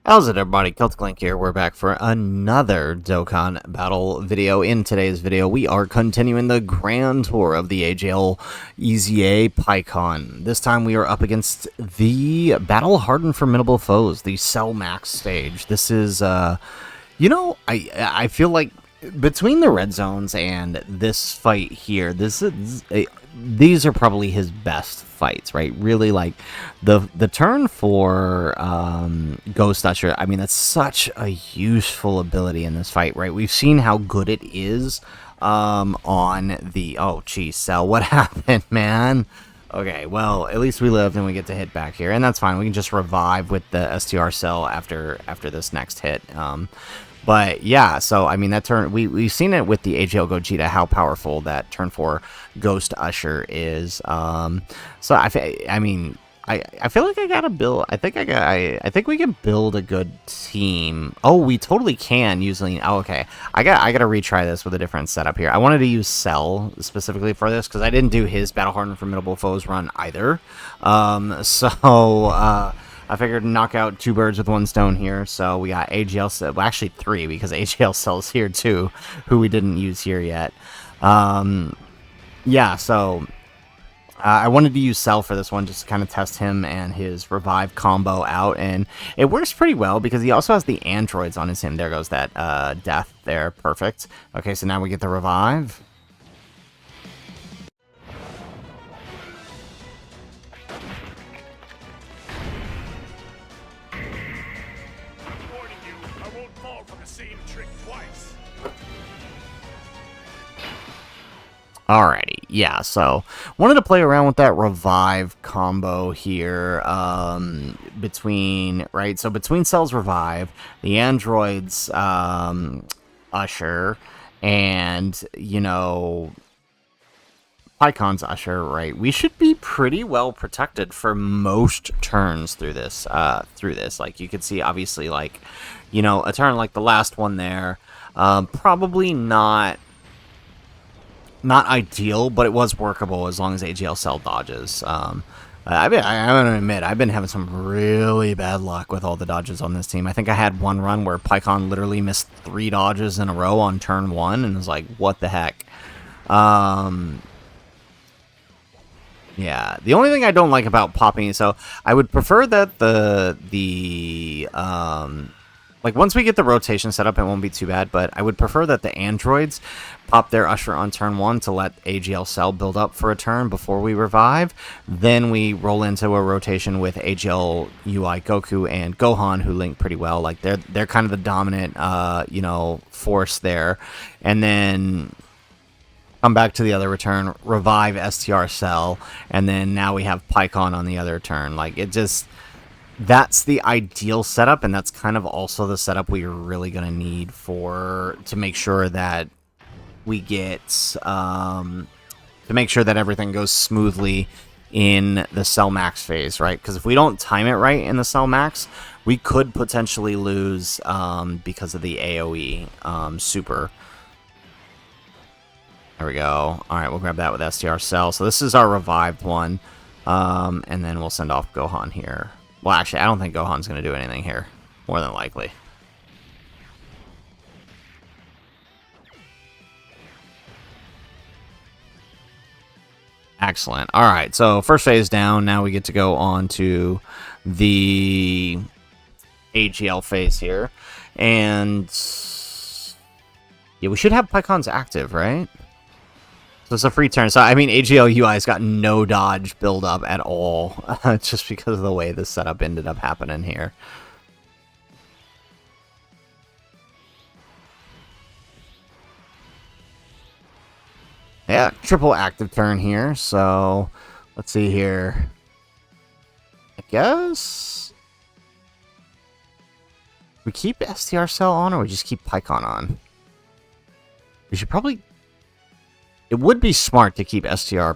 How's it, everybody? Celtic Link here. We're back for another Dokkan battle video. In today's video, we are continuing the grand tour of the AGL EZA Pikkon. This time we are up against the Battle Hardened Formidable Foes, the Cell Max stage. This is, I feel like between the red zones and this fight here, these are probably his best fights, right? Really, like the turn for Ghost Usher. I mean, that's such a useful ability in this fight, right? We've seen how good it is on the Cell. What happened, man? Okay, well, at least we lived and we get to hit back here, and that's fine. We can just revive with the STR cell after this next hit. But yeah, so I mean that turn we've seen it with the AGL Gogeta how powerful that turn 4 Ghost Usher is. So I feel like I gotta build. I think we can build a good team. Oh, we totally can using. Oh, okay. I gotta retry this with a different setup here. I wanted to use Cell specifically for this because I didn't do his Battle Hardened Formidable Foes run either. I figured knock out 2 birds with 1 stone here. So we got AGL Cell, well, actually 3 because AGL Cell's here too, who we didn't use here yet. Yeah, so I wanted to use Cell for this one just to kind of test him and his revive combo out, and it works pretty well because he also has the androids on his team. There goes that death there, perfect. Okay, so now we get the revive. Alrighty, yeah, so wanted to play around with that revive combo here between Cell's revive, the androids Usher, and Pikkon's Usher, right? We should be pretty well protected for most turns through this. Like you could see, obviously, like a turn like the last one there, probably not ideal, but it was workable as long as AGL Cell dodges. I'm gonna admit, I've been having some really bad luck with all the dodges on this team. I think I had one run where Pikkon literally missed 3 dodges in a row on turn 1, and was like, what the heck? Yeah, the only thing I don't like about popping, so I would prefer that like, once we get the rotation set up, it won't be too bad, but I would prefer that the androids pop their Usher on turn 1 to let AGL Cell build up for a turn before we revive. Then we roll into a rotation with AGL UI Goku and Gohan, who link pretty well. Like, they're kind of the dominant, force there. And then come back to the other return, revive STR Cell, and then now we have Pikkon on the other turn. Like, it just... That's the ideal setup, and that's kind of also the setup we are really going to need to make sure that we get to make sure that everything goes smoothly in the Cell Max phase, right? Because if we don't time it right in the Cell Max, we could potentially lose because of the AoE super. There we go. All right, we'll grab that with STR Cell. So this is our revived one, and then we'll send off Gohan here. Well, actually, I don't think Gohan's going to do anything here, more than likely. Excellent. All right, so first phase down. Now we get to go on to the AGL phase here. And yeah, we should have Pikkon's active, right? So it's a free turn. So, I mean, AGL UI's got no dodge build up at all, just because of the way the setup ended up happening here. Yeah, triple active turn here. So, let's see here. I guess we keep STR Cell on, or we just keep Pikkon on? We should probably... It would be smart to keep STR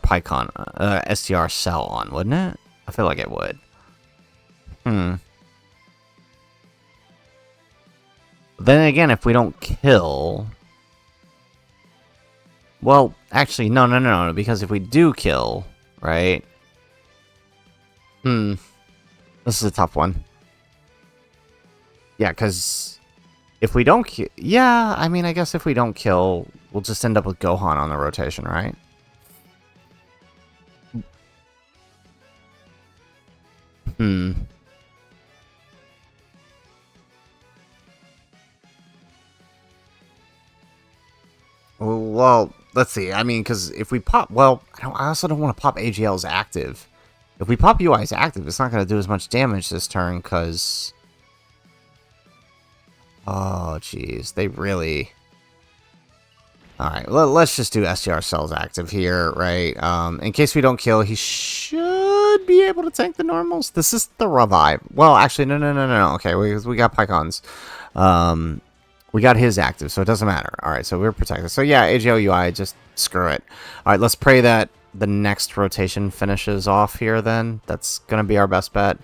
Cell on, wouldn't it? I feel like it would. Then again, if we don't kill... Well, actually, no, because if we do kill, right? This is a tough one. Yeah, because if we don't... Yeah, I mean, I guess if we don't kill, we'll just end up with Gohan on the rotation, right? Hmm. Well, let's see. I mean, because if we pop... Well, I also don't want to pop AGL's active. If we pop UI's active, it's not going to do as much damage this turn, because... Oh, jeez. They really... Alright, let's just do STR cells active here, right? In case we don't kill, he should be able to tank the normals. This is the revive. Well, actually, no. Okay, we got Pikkons. We got his active, so it doesn't matter. Alright, so we're protected. So yeah, AGL UI, just screw it. Alright, let's pray that the next rotation finishes off here then. That's going to be our best bet.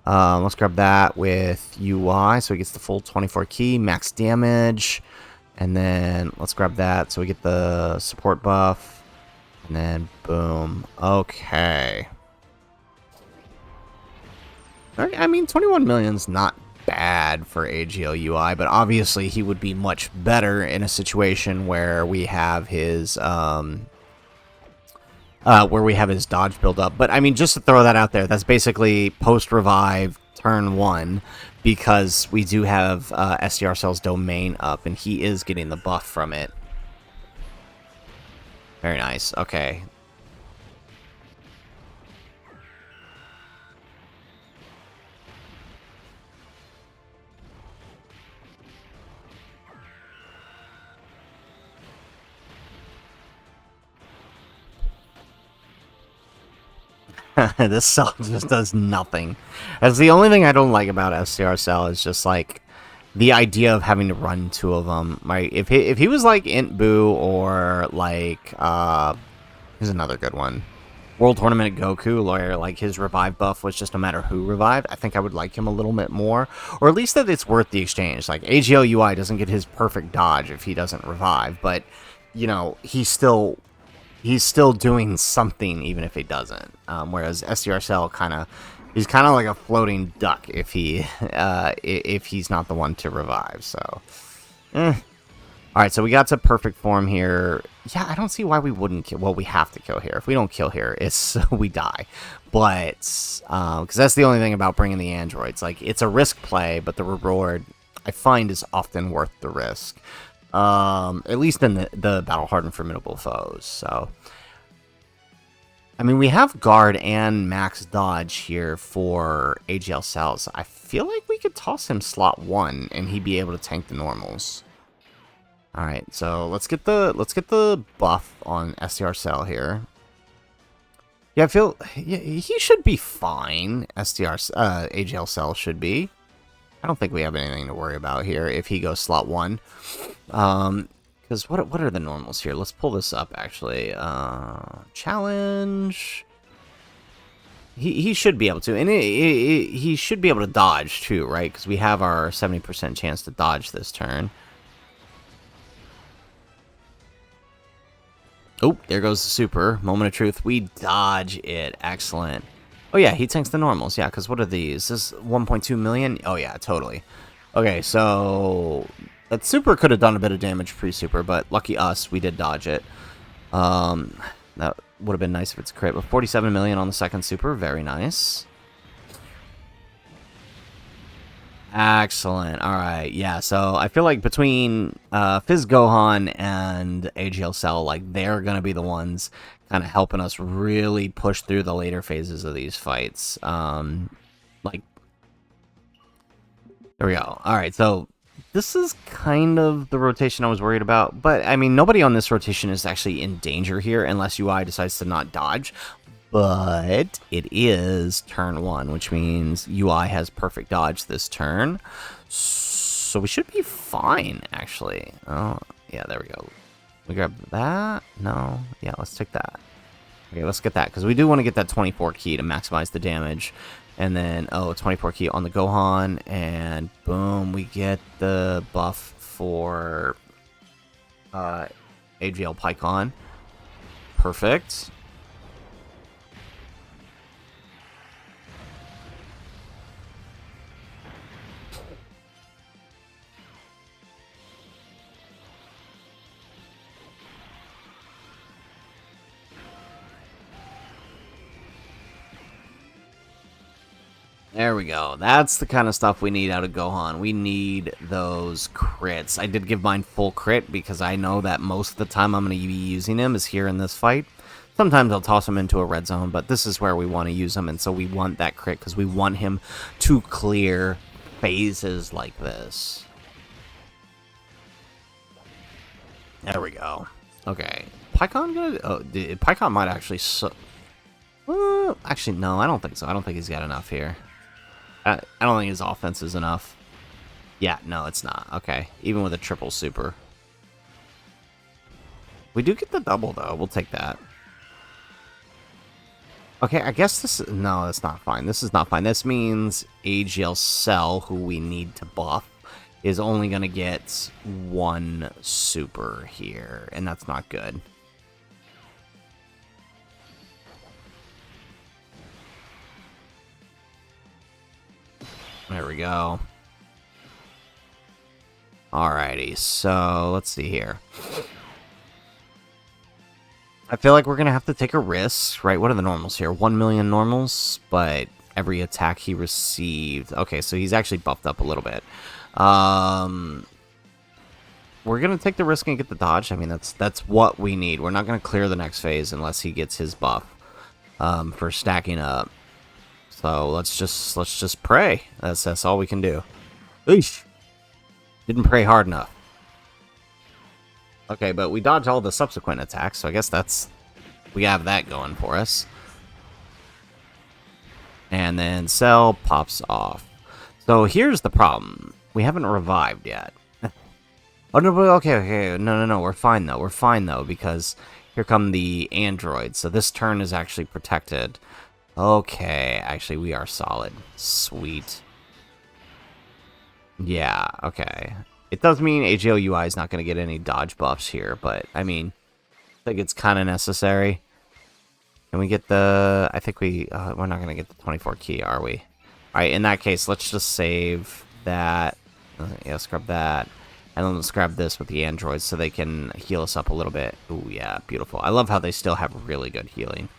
Let's grab that with UI, so he gets the full 24 key, max damage. And then let's grab that so we get the support buff. And then boom. Okay. I mean, 21 million's not bad for AGL UI, but obviously he would be much better in a situation where we have his dodge build up. But I mean, just to throw that out there, that's basically post revive turn 1, because we do have SDR Cell's domain up, and he is getting the buff from it. Very nice. Okay. This cell just does nothing. That's the only thing I don't like about SCR Cell, is just like the idea of having to run 2 of them. Right? If he was like Int Boo, or like here's another good one, World Tournament Goku, where like his revive buff was just no matter who revived, I think I would like him a little bit more, or at least that it's worth the exchange. Like AGL UI doesn't get his perfect dodge if he doesn't revive, but you know, he's still doing something even if he doesn't. Whereas SDR Cell he's kind of like a floating duck if he's not the one to revive. So, all right. So we got to perfect form here. Yeah, I don't see why we wouldn't kill. Well, we have to kill here. If we don't kill here, we die. But because that's the only thing about bringing the androids. Like, it's a risk play, but the reward I find is often worth the risk. At least in the battle hardened formidable foes. So, I mean, we have guard and max dodge here for AGL cells. I feel like we could toss him slot 1 and he'd be able to tank the normals. All right, so let's get the buff on STR Cell here. Yeah, he should be fine. AGL Cell should be. I don't think we have anything to worry about here if he goes slot 1. Because what are the normals here? Let's pull this up, actually. Challenge. He should be able to. And he should be able to dodge, too, right? Because we have our 70% chance to dodge this turn. Oh, there goes the super. Moment of truth. We dodge it. Excellent. Oh, yeah, he tanks the normals. Yeah, because what are these? This is 1.2 million? Oh, yeah, totally. Okay, so that super could have done a bit of damage pre-super, but lucky us, we did dodge it. That would have been nice if it's a crit, but 47 million on the second super. Very nice. Excellent. All right. Yeah, so I feel like between Fizz Gohan and AGL Cell, like, they're going to be the ones kind of helping us really push through the later phases of these fights. Like, there we go. All right, so this is kind of the rotation I was worried about, but I mean, nobody on this rotation is actually in danger here unless UI decides to not dodge. But it is turn 1, which means UI has perfect dodge this turn. So we should be fine, actually. Oh, yeah, there we go. We grab that? No. Yeah, let's take that. Okay, let's get that, because we do want to get that 24 key to maximize the damage. And then, 24 key on the Gohan, and boom, we get the buff for AGL Pikkon. Perfect. There we go. That's the kind of stuff we need out of Gohan. We need those crits. I did give mine full crit because I know that most of the time I'm going to be using him is here in this fight. Sometimes I'll toss him into a red zone, but this is where we want to use him, and so we want that crit because we want him to clear phases like this. There we go. Okay. Pikkon gonna... Oh, Pikkon might actually... actually, no, I don't think so. I don't think he's got enough here. I don't think his offense is enough. Yeah, no, it's not. Okay. Even with a triple super. We do get the double, though. We'll take that. Okay, I guess this... No, that's not fine. This is not fine. This means AGL Cell, who we need to buff, is only going to get one super here. And that's not good. There we go. Alrighty, so let's see here. I feel like we're going to have to take a risk, right? What are the normals here? 1 million normals, but every attack he received. Okay, so he's actually buffed up a little bit. We're going to take the risk and get the dodge. I mean, that's what we need. We're not going to clear the next phase unless he gets his buff for stacking up. So let's just pray. That's all we can do. Eesh. Didn't pray hard enough. Okay, but we dodge all the subsequent attacks, so I guess we have that going for us. And then Cell pops off. So here's the problem. We haven't revived yet. Oh, no, okay. No, we're fine, though. We're fine, though, because here come the androids. So this turn is actually protected. Okay, actually, we are solid. Sweet. Yeah, okay. It does mean AGL UI is not going to get any dodge buffs here, but, I mean, I think it's kind of necessary. Can we get the... I think we're not going to get the 24 key, are we? Alright, in that case, let's just save that. Yeah, let's grab that. And then let's grab this with the androids so they can heal us up a little bit. Ooh, yeah, beautiful. I love how they still have really good healing.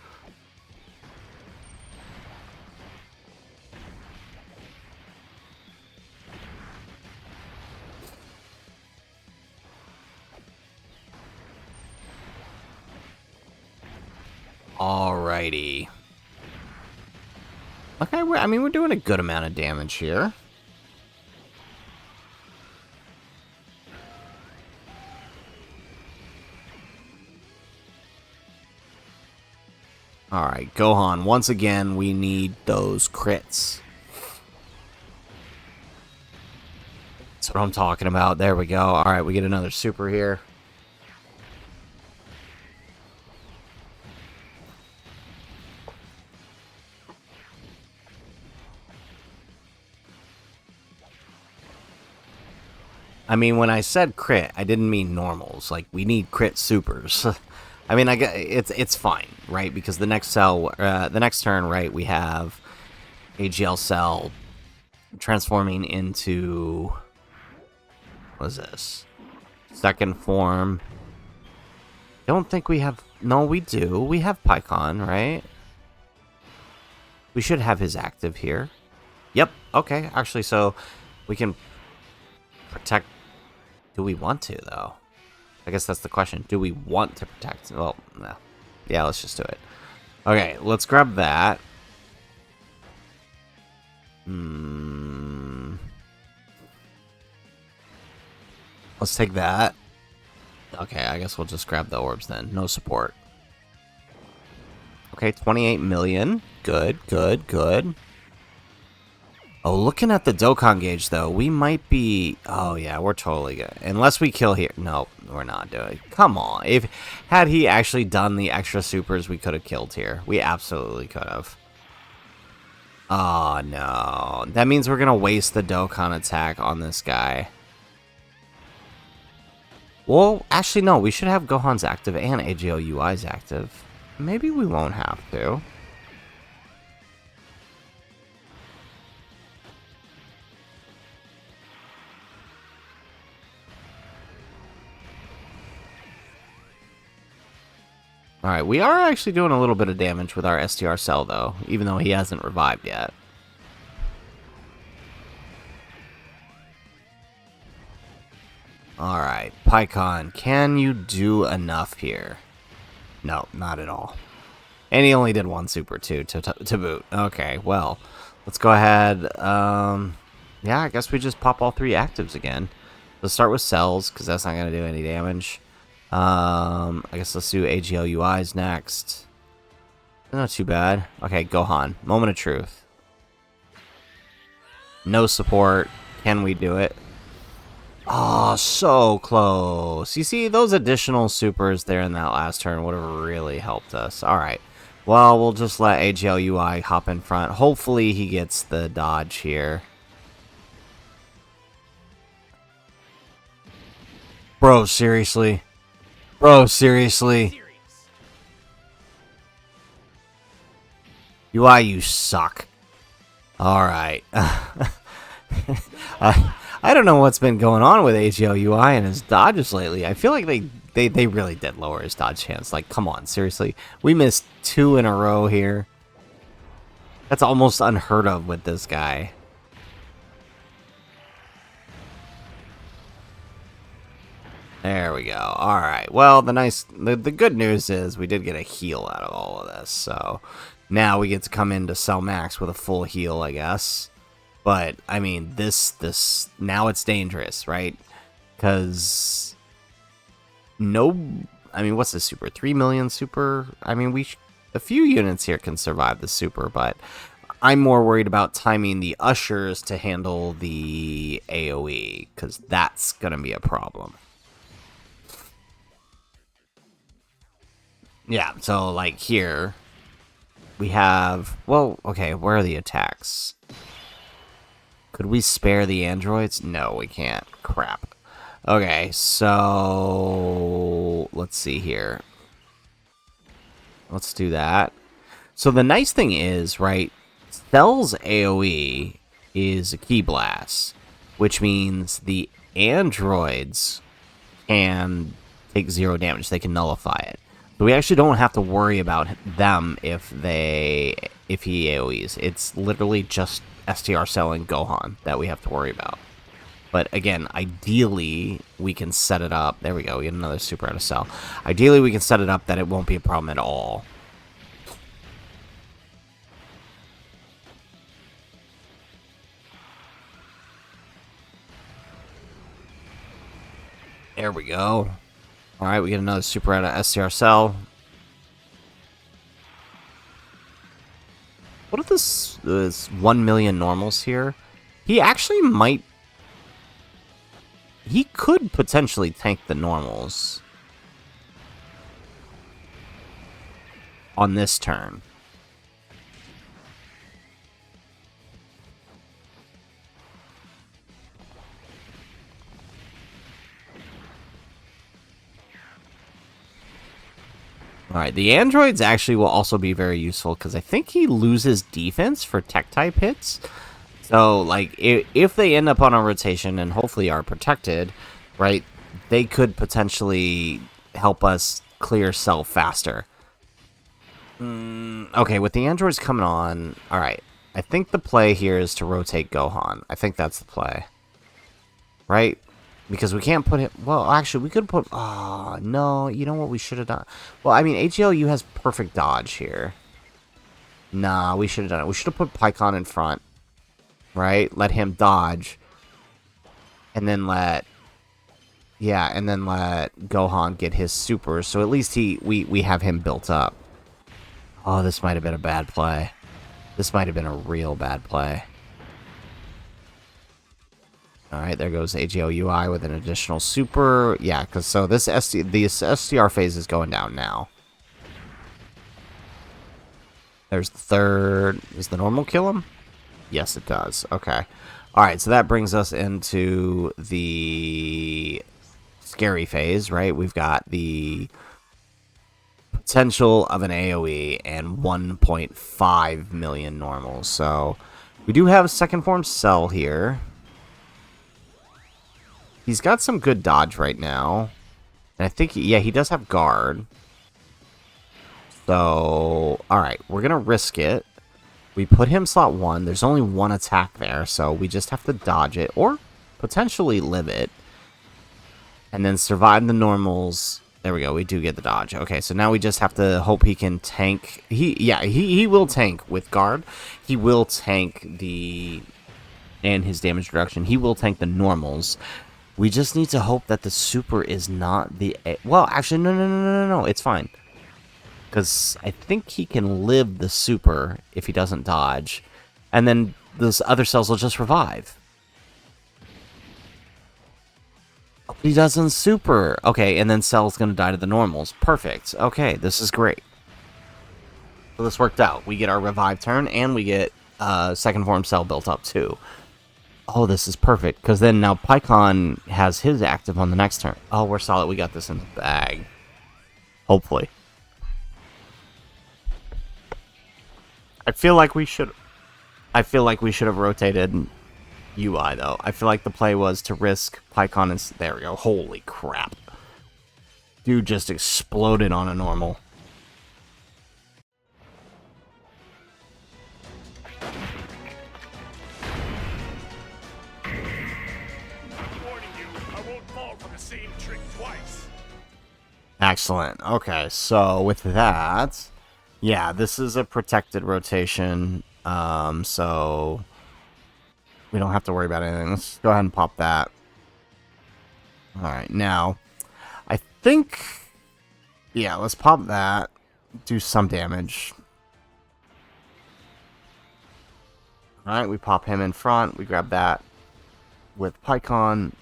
Alrighty. Okay, I mean, we're doing a good amount of damage here. Alright, Gohan, once again, we need those crits. That's what I'm talking about. There we go. Alright, we get another super here. I mean, when I said crit, I didn't mean normals. Like, we need crit supers. I mean, I guess it's fine, right? Because the next turn, right, we have AGL Cell transforming into... What is this? Second form. Don't think we have... No, we do. We have Pikkon, right? We should have his active here. Yep, okay. Actually, so we can protect... Do we want to, though? I guess that's the question. Do we want to protect? Well, no. Yeah, let's just do it. Okay, let's grab that. Let's take that. Okay, I guess we'll just grab the orbs then. No support. Okay, 28 million. Good, good, good. Oh, looking at the Dokkan gauge, though, we might be... Oh, yeah, we're totally good. Unless we kill here. No, we're not doing it. Come on. Had he actually done the extra supers, we could have killed here. We absolutely could have. Oh, no. That means we're going to waste the Dokkan attack on this guy. Well, actually, no. We should have Gohan's active and AGL UI's active. Maybe we won't have to. Alright, we are actually doing a little bit of damage with our STR Cell, though, even though he hasn't revived yet. Alright, Pikkon, can you do enough here? No, not at all. And he only did one super, too, to boot. Okay, well, let's go ahead. Yeah, I guess we just pop all 3 actives again. Let's start with cells, because that's not going to do any damage. I guess let's do AGL UIs next. Not too bad. Okay, Gohan. Moment of truth. No support. Can we do it? Oh, so close. You see, those additional supers there in that last turn would have really helped us. Alright. Well, we'll just let AGL UI hop in front. Hopefully he gets the dodge here. Bro, seriously? Bro, seriously? UI, you suck. Alright. I don't know what's been going on with AGL UI and his dodges lately. I feel like they really did lower his dodge chance. Like, come on, seriously? We missed 2 in a row here. That's almost unheard of with this guy. There we go. Alright, well, the good news is we did get a heal out of all of this, so now we get to come into Cell Max with a full heal, I guess. But, I mean, this now it's dangerous, right? Because I mean, what's the super? 3 million super? I mean, a few units here can survive the super, but I'm more worried about timing the ushers to handle the AoE, because that's going to be a problem. Yeah, so, like, here, we have, well, okay, where are the attacks? Could we spare the androids? No, we can't. Crap. Okay, so let's see here. Let's do that. So the nice thing is, right, Cell's AoE is a Ki Blast, which means the androids can take 0 damage. They can nullify it. So we actually don't have to worry about them if he AoEs. It's literally just STR Cell and Gohan that we have to worry about. But again, ideally, we can set it up. There we go. We get another super out of Cell. Ideally, we can set it up that it won't be a problem at all. There we go. Alright, we get another super out of STR Cell. What if this is 1 million normals here? He actually might... He could potentially tank the normals on this turn. Alright, the androids actually will also be very useful, because I think he loses defense for tech-type hits. So, like, if they end up on a rotation and hopefully are protected, right, they could potentially help us clear Cell faster. Okay, with the androids coming on, alright, I think the play here is to rotate Gohan. I think that's the play. Right? Because we can't put him... Well, actually, we could put... Oh, no. You know what we should have done? Well, I mean, AGLU has perfect dodge here. Nah, we should have done it. We should have put Pikkon in front. Right? Let him dodge. And then let... Yeah, and then let Gohan get his super. So at least we have him built up. Oh, this might have been a bad play. This might have been a real bad play. Alright, there goes AGLUI with an additional super. Yeah, because so this STR phase is going down now. There's the third. Does the normal kill him? Yes, it does. Okay. Alright, so that brings us into the scary phase, right? We've got the potential of an AoE and 1.5 million normals. So we do have a second form Cell here. He's got some good dodge right now. And I think, yeah, he does have guard. So, alright, we're going to risk it. We put him slot 1. There's only one attack there, so we just have to dodge it. Or potentially live it. And then survive the normals. There we go. We do get the dodge. Okay, so now we just have to hope he can tank. He will tank with guard. He will tank the... and his damage reduction. He will tank the normals. We just need to hope that the super is not the... well, actually, no. It's fine. Because I think he can live the super if he doesn't dodge. And then those other cells will just revive. He doesn't super. Okay, and then Cell's going to die to the normals. Perfect. Okay, this is great. So this worked out. We get our revive turn, and we get second form Cell built up too. Oh, this is perfect, because then now Pikkon has his active on the next turn. Oh, we're solid. We got this in the bag. Hopefully. I feel like we should have rotated UI, though. I feel like the play was to risk Pikkon and... there we go. Holy crap. Dude just exploded on a normal. Excellent. Okay, so with that... yeah, this is a protected rotation, so... we don't have to worry about anything. Let's go ahead and pop that. Alright, now, I think... yeah, let's pop that. Do some damage. Alright, we pop him in front. We grab that with Pikkon.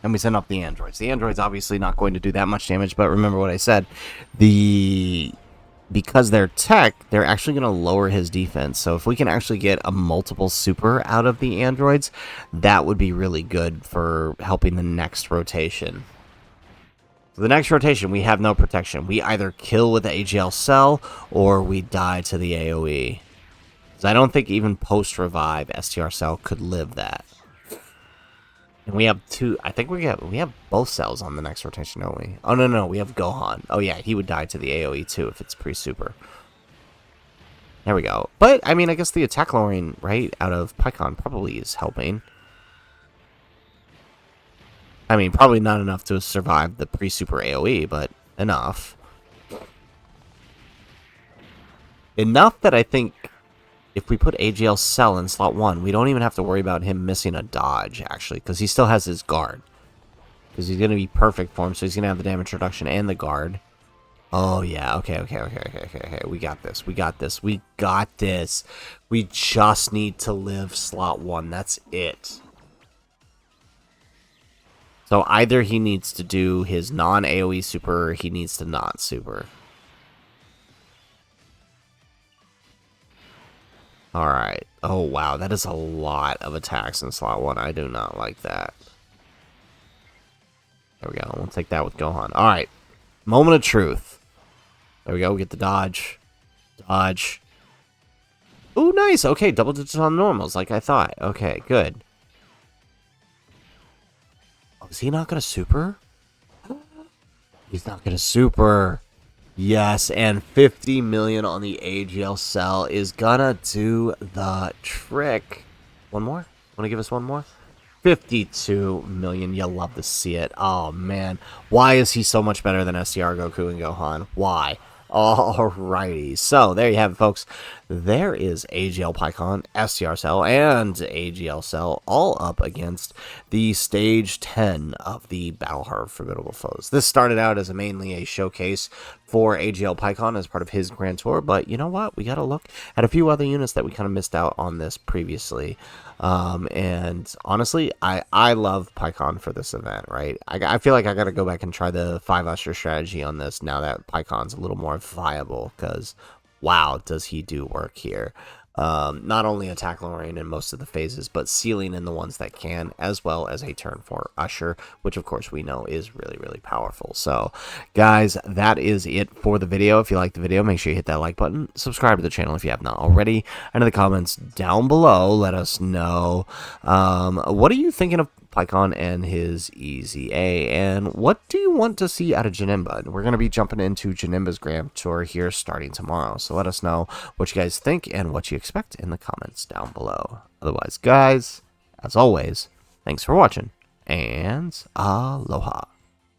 And we send up the androids. The android's obviously not going to do that much damage, but remember what I said. Because they're tech, they're actually going to lower his defense. So if we can actually get a multiple super out of the androids, that would be really good for helping the next rotation. So the next rotation, we have no protection. We either kill with the AGL cell, or we die to the AoE. So I don't think even post-revive, STR cell could live that. And we have two... I think we have both cells on the next rotation, don't we? Oh, no, we have Gohan. Oh, yeah, he would die to the AoE, too, if it's pre-super. There we go. But, I mean, I guess the attack lowering, right, out of Pikkon probably is helping. I mean, probably not enough to survive the pre-super AoE, but enough. Enough that I think... if we put AGL Cell in slot 1, we don't even have to worry about him missing a dodge, actually, because he still has his guard. Because he's going to be perfect for him, so he's going to have the damage reduction and the guard. Oh, yeah, okay. We got this. We just need to live slot 1. That's it. So either he needs to do his non-AoE super, or he needs to not super. Alright. Oh, wow. That is a lot of attacks in slot 1. I do not like that. There we go. We'll take that with Gohan. Alright. Moment of truth. There we go. We get the dodge. Dodge. Ooh, nice. Okay, double digits on normals, like I thought. Okay, good. Oh, is he not going to super? He's not going to super. Yes, and 50 million on the AGL cell is gonna do the trick. One more? Want to give us one more? 52 million. You'll love to see it. Oh, man. Why is he so much better than STR Goku and Gohan? Why? Alrighty. So, there you have it, folks. There is AGL Pikkon, STR Cell, and AGL Cell all up against the Stage 10 of the Battle Hard Formidable Foes. This started out as mainly a showcase for AGL Pikkon as part of his Grand Tour, but you know what? We got to look at a few other units that we kind of missed out on this previously. And honestly, I love Pikkon for this event, right? I feel like I got to go back and try the 5 Usher strategy on this now that Pikkon's a little more viable, because wow, does he do work here. Not only attack lowering in most of the phases, but sealing in the ones that can, as well as a turn for Usher, which of course we know is really, really powerful. So, guys, that is it for the video. If you liked the video, make sure you hit that like button, subscribe to the channel if you have not already, and in the comments down below, let us know, what are you thinking of Pikkon and his EZA, and what do you want to see out of Janemba? We're going to be jumping into Janemba's Grand Tour here starting tomorrow, so let us know what you guys think and what you expect in the comments down below. Otherwise, guys, as always, thanks for watching, and aloha.